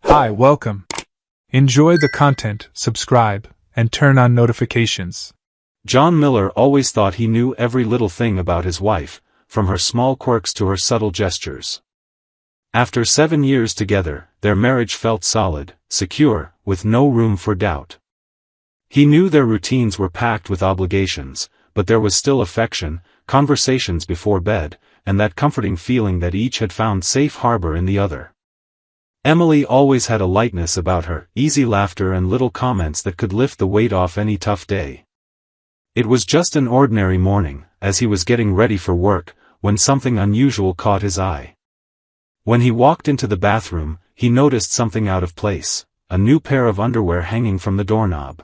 Hi, welcome. Enjoy the content, subscribe, and turn on notifications. John Miller always thought he knew every little thing about his wife, from her small quirks to her subtle gestures. After 7 years together, their marriage felt solid, secure, with no room for doubt. He knew their routines were packed with obligations, but there was still affection, conversations before bed, and that comforting feeling that each had found safe harbor in the other. Emily always had a lightness about her, easy laughter and little comments that could lift the weight off any tough day. It was just an ordinary morning, as he was getting ready for work, when something unusual caught his eye. When he walked into the bathroom, he noticed something out of place, a new pair of underwear hanging from the doorknob.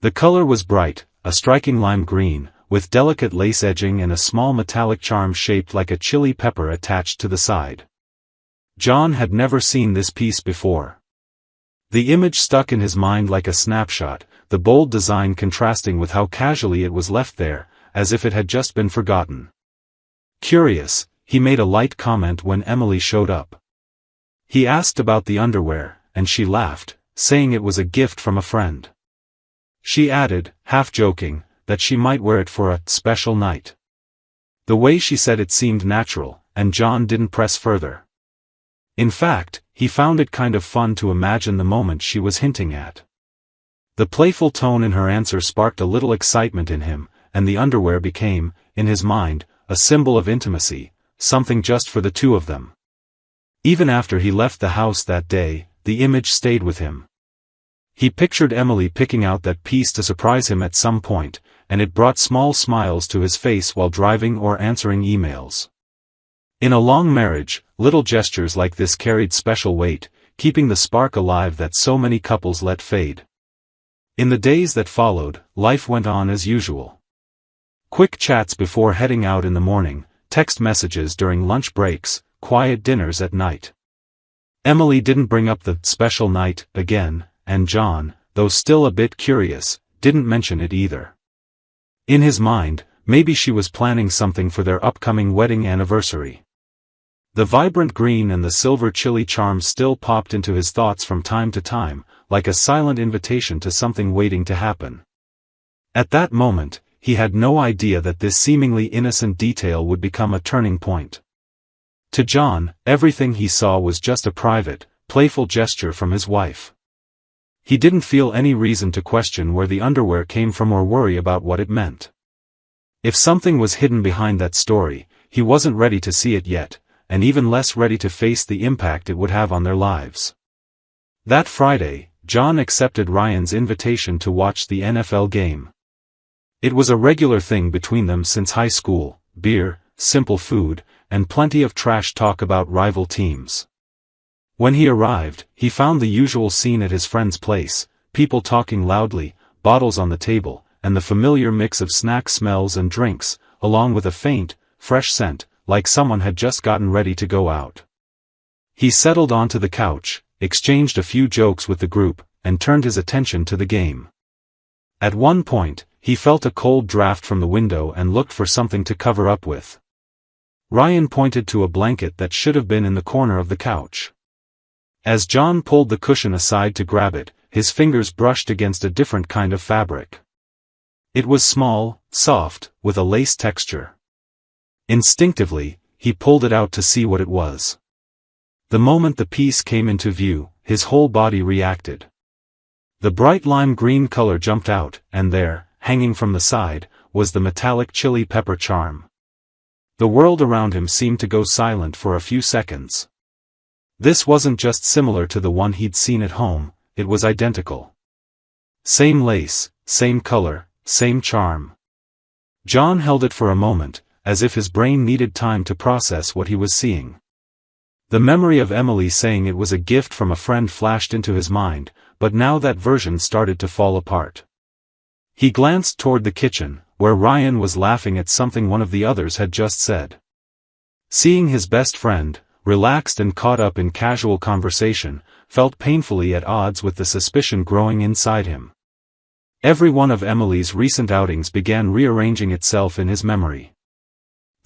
The color was bright, a striking lime green, with delicate lace edging and a small metallic charm shaped like a chili pepper attached to the side. John had never seen this piece before. The image stuck in his mind like a snapshot, the bold design contrasting with how casually it was left there, as if it had just been forgotten. Curious, he made a light comment when Emily showed up. He asked about the underwear, and she laughed, saying it was a gift from a friend. She added, half joking, that she might wear it for a special night. The way she said it seemed natural, and John didn't press further. In fact, he found it kind of fun to imagine the moment she was hinting at. The playful tone in her answer sparked a little excitement in him, and the underwear became, in his mind, a symbol of intimacy, something just for the two of them. Even after he left the house that day, the image stayed with him. He pictured Emily picking out that piece to surprise him at some point, and it brought small smiles to his face while driving or answering emails. In a long marriage, little gestures like this carried special weight, keeping the spark alive that so many couples let fade. In the days that followed, life went on as usual. Quick chats before heading out in the morning, text messages during lunch breaks, quiet dinners at night. Emily didn't bring up the special night again, and John, though still a bit curious, didn't mention it either. In his mind, maybe she was planning something for their upcoming wedding anniversary. The vibrant green and the silver chili charms still popped into his thoughts from time to time, like a silent invitation to something waiting to happen. At that moment, he had no idea that this seemingly innocent detail would become a turning point. To John, everything he saw was just a private, playful gesture from his wife. He didn't feel any reason to question where the underwear came from or worry about what it meant. If something was hidden behind that story, he wasn't ready to see it yet, and even less ready to face the impact it would have on their lives. That Friday, John accepted Ryan's invitation to watch the NFL game. It was a regular thing between them since high school: beer, simple food, and plenty of trash talk about rival teams. When he arrived, he found the usual scene at his friend's place: people talking loudly, bottles on the table, and the familiar mix of snack smells and drinks, along with a faint, fresh scent, like someone had just gotten ready to go out. He settled onto the couch, exchanged a few jokes with the group, and turned his attention to the game. At one point, he felt a cold draft from the window and looked for something to cover up with. Ryan pointed to a blanket that should have been in the corner of the couch. As John pulled the cushion aside to grab it, his fingers brushed against a different kind of fabric. It was small, soft, with a lace texture. Instinctively, he pulled it out to see what it was. The moment the piece came into view, his whole body reacted. The bright lime green color jumped out, and there, hanging from the side, was the metallic chili pepper charm. The world around him seemed to go silent for a few seconds. This wasn't just similar to the one he'd seen at home, it was identical. Same lace, same color, same charm. John held it for a moment, as if his brain needed time to process what he was seeing. The memory of Emily saying it was a gift from a friend flashed into his mind, but now that version started to fall apart. He glanced toward the kitchen, where Ryan was laughing at something one of the others had just said. Seeing his best friend, relaxed and caught up in casual conversation, felt painfully at odds with the suspicion growing inside him. Every one of Emily's recent outings began rearranging itself in his memory.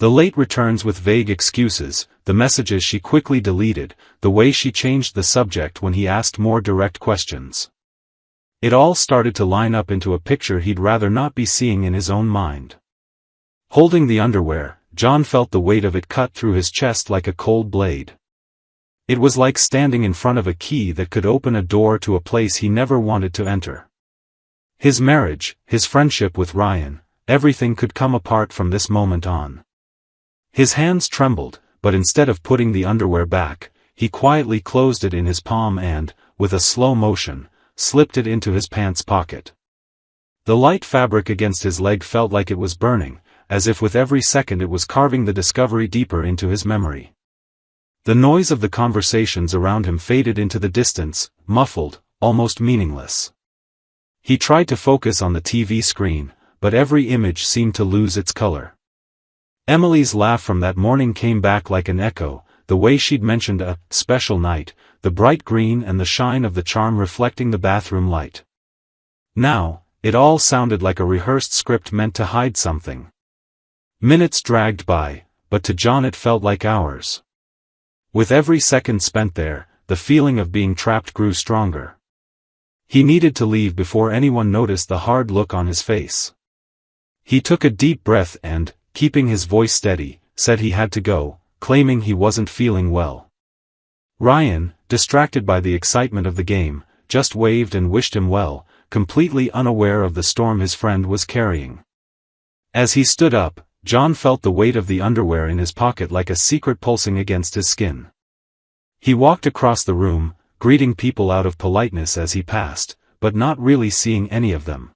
The late returns with vague excuses, the messages she quickly deleted, the way she changed the subject when he asked more direct questions. It all started to line up into a picture he'd rather not be seeing in his own mind. Holding the underwear, John felt the weight of it cut through his chest like a cold blade. It was like standing in front of a key that could open a door to a place he never wanted to enter. His marriage, his friendship with Ryan, everything could come apart from this moment on. His hands trembled, but instead of putting the underwear back, he quietly closed it in his palm and, with a slow motion, slipped it into his pants pocket. The light fabric against his leg felt like it was burning, as if with every second it was carving the discovery deeper into his memory. The noise of the conversations around him faded into the distance, muffled, almost meaningless. He tried to focus on the TV screen, but every image seemed to lose its color. Emily's laugh from that morning came back like an echo, the way she'd mentioned a special night, the bright green and the shine of the charm reflecting the bathroom light. Now, it all sounded like a rehearsed script meant to hide something. Minutes dragged by, but to John it felt like hours. With every second spent there, the feeling of being trapped grew stronger. He needed to leave before anyone noticed the hard look on his face. He took a deep breath and, keeping his voice steady, said he had to go, claiming he wasn't feeling well. Ryan, distracted by the excitement of the game, just waved and wished him well, completely unaware of the storm his friend was carrying. As he stood up, John felt the weight of the underwear in his pocket like a secret pulsing against his skin. He walked across the room, greeting people out of politeness as he passed, but not really seeing any of them.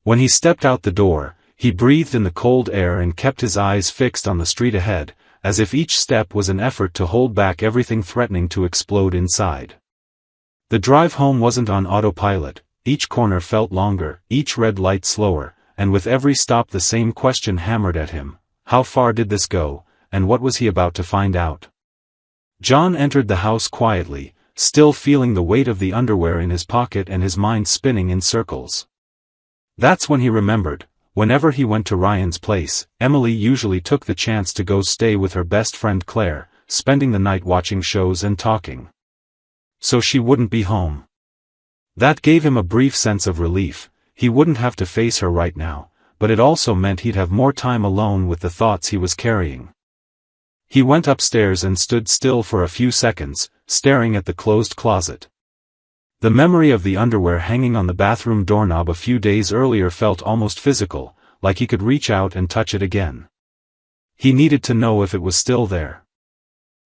When he stepped out the door, he breathed in the cold air and kept his eyes fixed on the street ahead, as if each step was an effort to hold back everything threatening to explode inside. The drive home wasn't on autopilot, each corner felt longer, each red light slower, and with every stop the same question hammered at him: how far did this go, and what was he about to find out? John entered the house quietly, still feeling the weight of the underwear in his pocket and his mind spinning in circles. That's when he remembered, whenever he went to Ryan's place, Emily usually took the chance to go stay with her best friend Claire, spending the night watching shows and talking. So she wouldn't be home. That gave him a brief sense of relief. He wouldn't have to face her right now, but it also meant he'd have more time alone with the thoughts he was carrying. He went upstairs and stood still for a few seconds, staring at the closed closet. The memory of the underwear hanging on the bathroom doorknob a few days earlier felt almost physical, like he could reach out and touch it again. He needed to know if it was still there.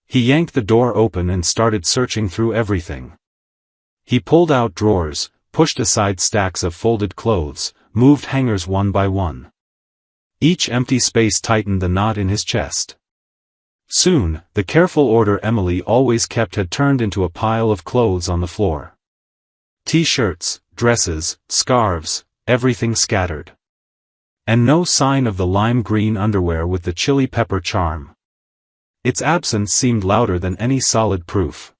He yanked the door open and started searching through everything. He pulled out drawers, pushed aside stacks of folded clothes, moved hangers one by one. Each empty space tightened the knot in his chest. Soon, the careful order Emily always kept had turned into a pile of clothes on the floor. T-shirts, dresses, scarves, everything scattered. And no sign of the lime green underwear with the chili pepper charm. Its absence seemed louder than any solid proof.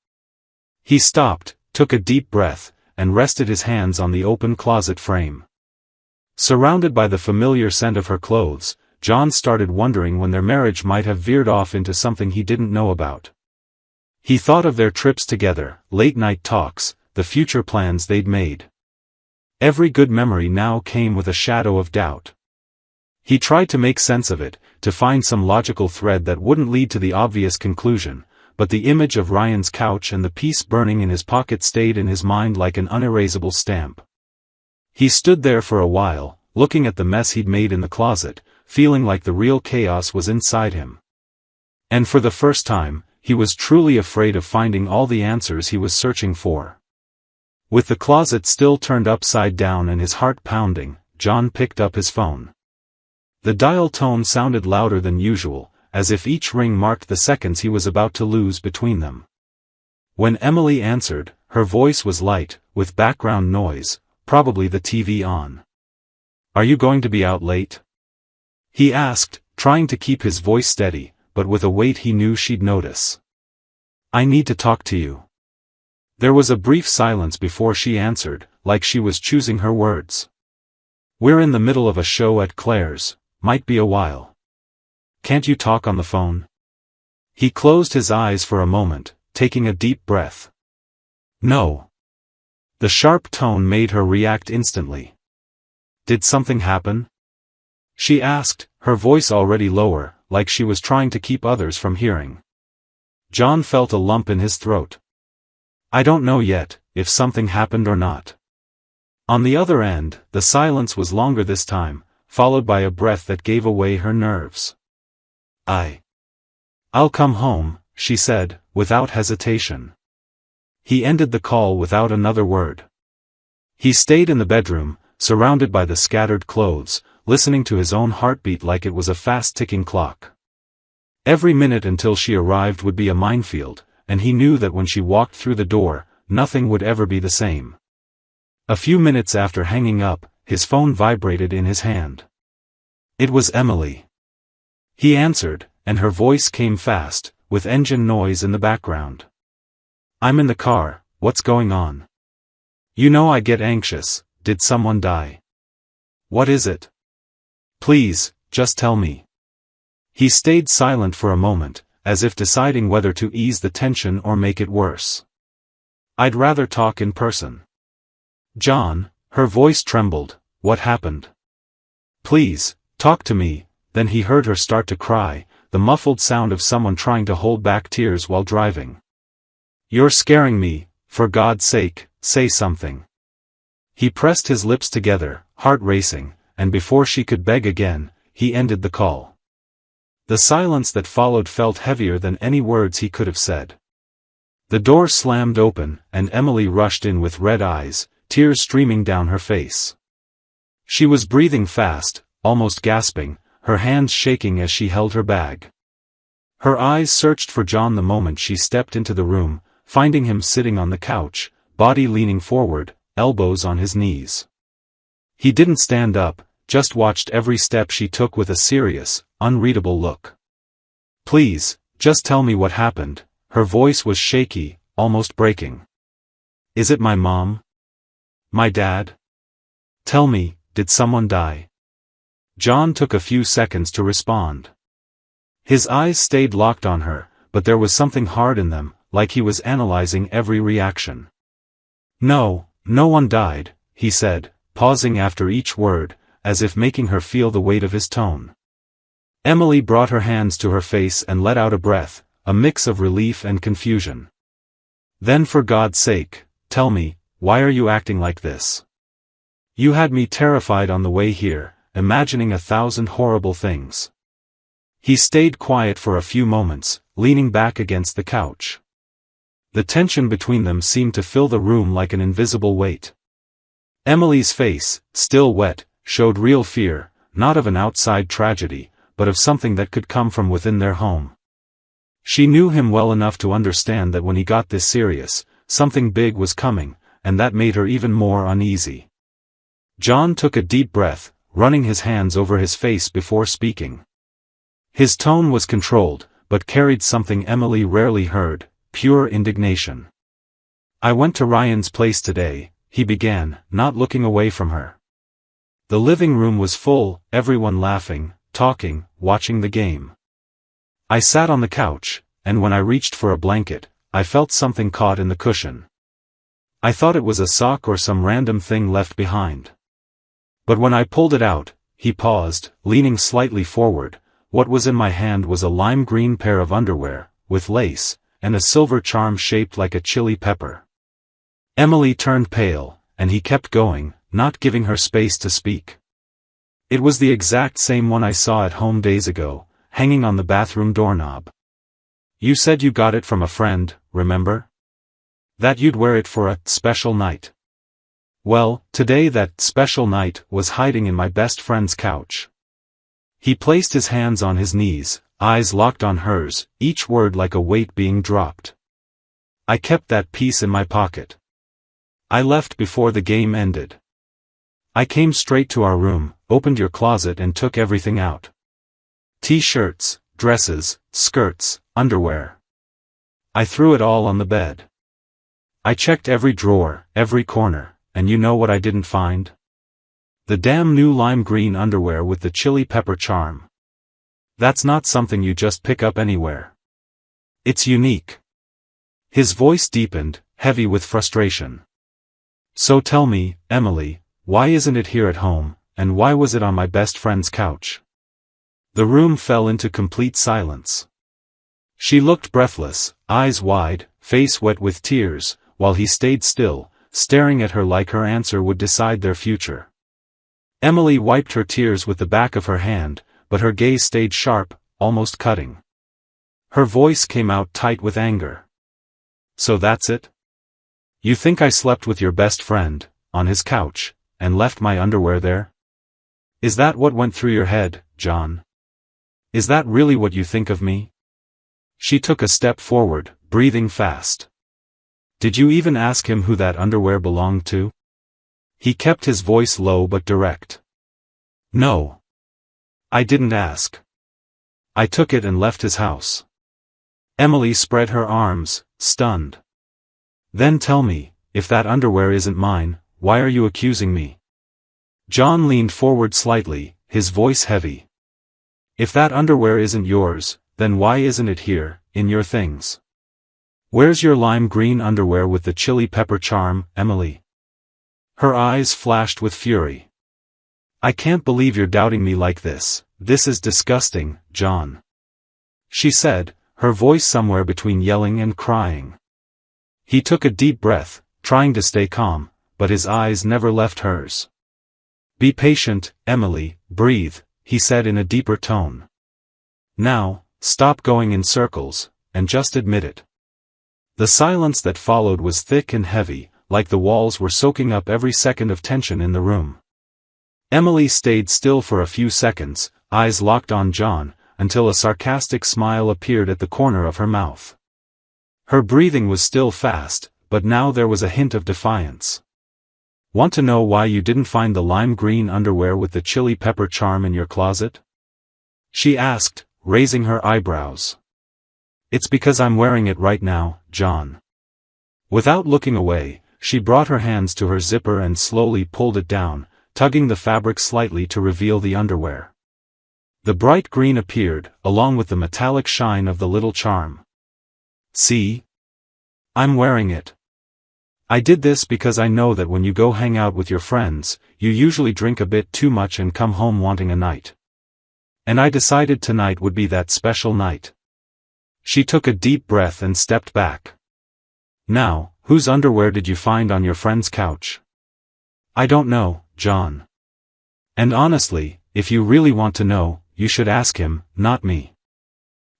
He stopped, took a deep breath, and rested his hands on the open closet frame. Surrounded by the familiar scent of her clothes, John started wondering when their marriage might have veered off into something he didn't know about. He thought of their trips together, late-night talks, the future plans they'd made. Every good memory now came with a shadow of doubt. He tried to make sense of it, to find some logical thread that wouldn't lead to the obvious conclusion, but the image of Ryan's couch and the piece burning in his pocket stayed in his mind like an unerasable stamp. He stood there for a while, looking at the mess he'd made in the closet, feeling like the real chaos was inside him. And for the first time, he was truly afraid of finding all the answers he was searching for. With the closet still turned upside down and his heart pounding, John picked up his phone. The dial tone sounded louder than usual, as if each ring marked the seconds he was about to lose between them. When Emily answered, her voice was light, with background noise, probably the TV on. "Are you going to be out late?" he asked, trying to keep his voice steady, but with a weight he knew she'd notice. "I need to talk to you." There was a brief silence before she answered, like she was choosing her words. "We're in the middle of a show at Claire's, might be a while. can't you talk on the phone? He closed his eyes for a moment, taking a deep breath. No. The sharp tone made her react instantly. Did something happen? She asked, her voice already lower, like she was trying to keep others from hearing. John felt a lump in his throat. I don't know yet, if something happened or not. On the other end, the silence was longer this time, followed by a breath that gave away her nerves. I'll come home, she said, without hesitation. He ended the call without another word. He stayed in the bedroom, surrounded by the scattered clothes, listening to his own heartbeat like it was a fast-ticking clock. Every minute until she arrived would be a minefield, and he knew that when she walked through the door, nothing would ever be the same. A few minutes after hanging up, his phone vibrated in his hand. It was Emily. He answered, and her voice came fast, with engine noise in the background. I'm in the car, what's going on? You know I get anxious, did someone die? What is it? Please, just tell me. He stayed silent for a moment, as if deciding whether to ease the tension or make it worse. I'd rather talk in person. John, her voice trembled, what happened? Please, talk to me. Then he heard her start to cry, the muffled sound of someone trying to hold back tears while driving. You're scaring me, for God's sake, say something. He pressed his lips together, heart racing, and before she could beg again, he ended the call. The silence that followed felt heavier than any words he could have said. The door slammed open, and Emily rushed in with red eyes, tears streaming down her face. She was breathing fast, almost gasping, her hands shaking as she held her bag. Her eyes searched for John the moment she stepped into the room, finding him sitting on the couch, body leaning forward, elbows on his knees. He didn't stand up, just watched every step she took with a serious, unreadable look. Please, just tell me what happened. Her voice was shaky, almost breaking. Is it my mom? My dad? Tell me, did someone die? John took a few seconds to respond. His eyes stayed locked on her, but there was something hard in them, like he was analyzing every reaction. No, no one died, he said, pausing after each word, as if making her feel the weight of his tone. Emily brought her hands to her face and let out a breath, a mix of relief and confusion. Then for God's sake, tell me, why are you acting like this? You had me terrified on the way here, imagining 1,000 horrible things. He stayed quiet for a few moments, leaning back against the couch. The tension between them seemed to fill the room like an invisible weight. Emily's face, still wet, showed real fear, not of an outside tragedy, but of something that could come from within their home. She knew him well enough to understand that when he got this serious, something big was coming, and that made her even more uneasy. John took a deep breath, running his hands over his face before speaking. His tone was controlled, but carried something Emily rarely heard, pure indignation. I went to Ryan's place today, he began, not looking away from her. The living room was full, everyone laughing, talking, watching the game. I sat on the couch, and when I reached for a blanket, I felt something caught in the cushion. I thought it was a sock or some random thing left behind. But when I pulled it out, he paused, leaning slightly forward. What was in my hand was a lime green pair of underwear, with lace, and a silver charm shaped like a chili pepper. Emily turned pale, and he kept going, not giving her space to speak. It was the exact same one I saw at home days ago, hanging on the bathroom doorknob. You said you got it from a friend, remember? That you'd wear it for a special night. Well, today that special night was hiding in my best friend's couch. He placed his hands on his knees, eyes locked on hers, each word like a weight being dropped. I kept that piece in my pocket. I left before the game ended. I came straight to our room, opened your closet and took everything out. T-shirts, dresses, skirts, underwear. I threw it all on the bed. I checked every drawer, every corner, and you know what I didn't find? The damn new lime green underwear with the chili pepper charm. That's not something you just pick up anywhere. It's unique. His voice deepened, heavy with frustration. So tell me, Emily, why isn't it here at home, and why was it on my best friend's couch? The room fell into complete silence. She looked breathless, eyes wide, face wet with tears, while he stayed still, staring at her like her answer would decide their future. Emily wiped her tears with the back of her hand, but her gaze stayed sharp, almost cutting. Her voice came out tight with anger. So that's it? You think I slept with your best friend, on his couch, and left my underwear there? Is that what went through your head, John? Is that really what you think of me? She took a step forward, breathing fast. Did you even ask him who that underwear belonged to? He kept his voice low but direct. No. I didn't ask. I took it and left his house. Emily spread her arms, stunned. Then tell me, if that underwear isn't mine, why are you accusing me? John leaned forward slightly, his voice heavy. If that underwear isn't yours, then why isn't it here, in your things? Where's your lime green underwear with the chili pepper charm, Emily? Her eyes flashed with fury. I can't believe you're doubting me like this. This is disgusting, John. She said, her voice somewhere between yelling and crying. He took a deep breath, trying to stay calm, but his eyes never left hers. Be patient, Emily, breathe, he said in a deeper tone. Now, stop going in circles, and just admit it. The silence that followed was thick and heavy, like the walls were soaking up every second of tension in the room. Emily stayed still for a few seconds, eyes locked on John, until a sarcastic smile appeared at the corner of her mouth. Her breathing was still fast, but now there was a hint of defiance. Want to know why you didn't find the lime green underwear with the chili pepper charm in your closet? She asked, raising her eyebrows. It's because I'm wearing it right now, John. Without looking away, she brought her hands to her zipper and slowly pulled it down, tugging the fabric slightly to reveal the underwear. The bright green appeared, along with the metallic shine of the little charm. See? I'm wearing it. I did this because I know that when you go hang out with your friends, you usually drink a bit too much and come home wanting a night. And I decided tonight would be that special night. She took a deep breath and stepped back. Now, whose underwear did you find on your friend's couch? I don't know, John. And honestly, if you really want to know, you should ask him, not me.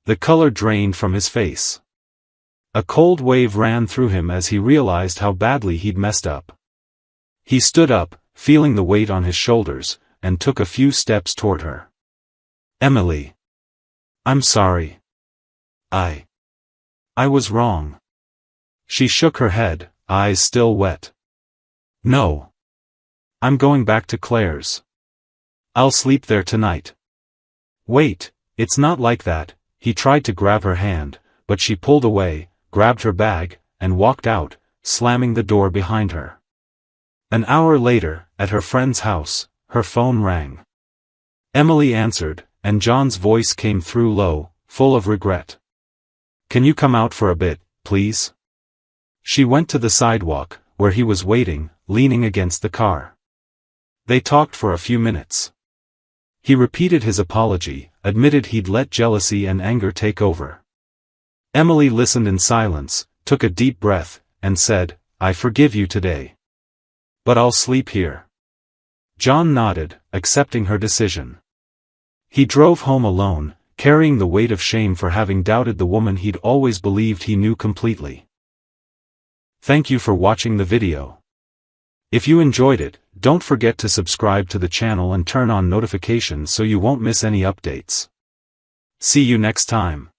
The color drained from his face. A cold wave ran through him as he realized how badly he'd messed up. He stood up, feeling the weight on his shoulders, and took a few steps toward her. Emily. I'm sorry. I was wrong. She shook her head, eyes still wet. No. I'm going back to Claire's. I'll sleep there tonight. Wait, it's not like that. He tried to grab her hand, but she pulled away, grabbed her bag, and walked out, slamming the door behind her. An hour later, at her friend's house, her phone rang. Emily answered, and John's voice came through low, full of regret. Can you come out for a bit, please? She went to the sidewalk, where he was waiting, leaning against the car. They talked for a few minutes. He repeated his apology, admitted he'd let jealousy and anger take over. Emily listened in silence, took a deep breath, and said, I forgive you today. But I'll sleep here. John nodded, accepting her decision. He drove home alone, carrying the weight of shame for having doubted the woman he'd always believed he knew completely. Thank you for watching the video. If you enjoyed it, don't forget to subscribe to the channel and turn on notifications so you won't miss any updates. See you next time.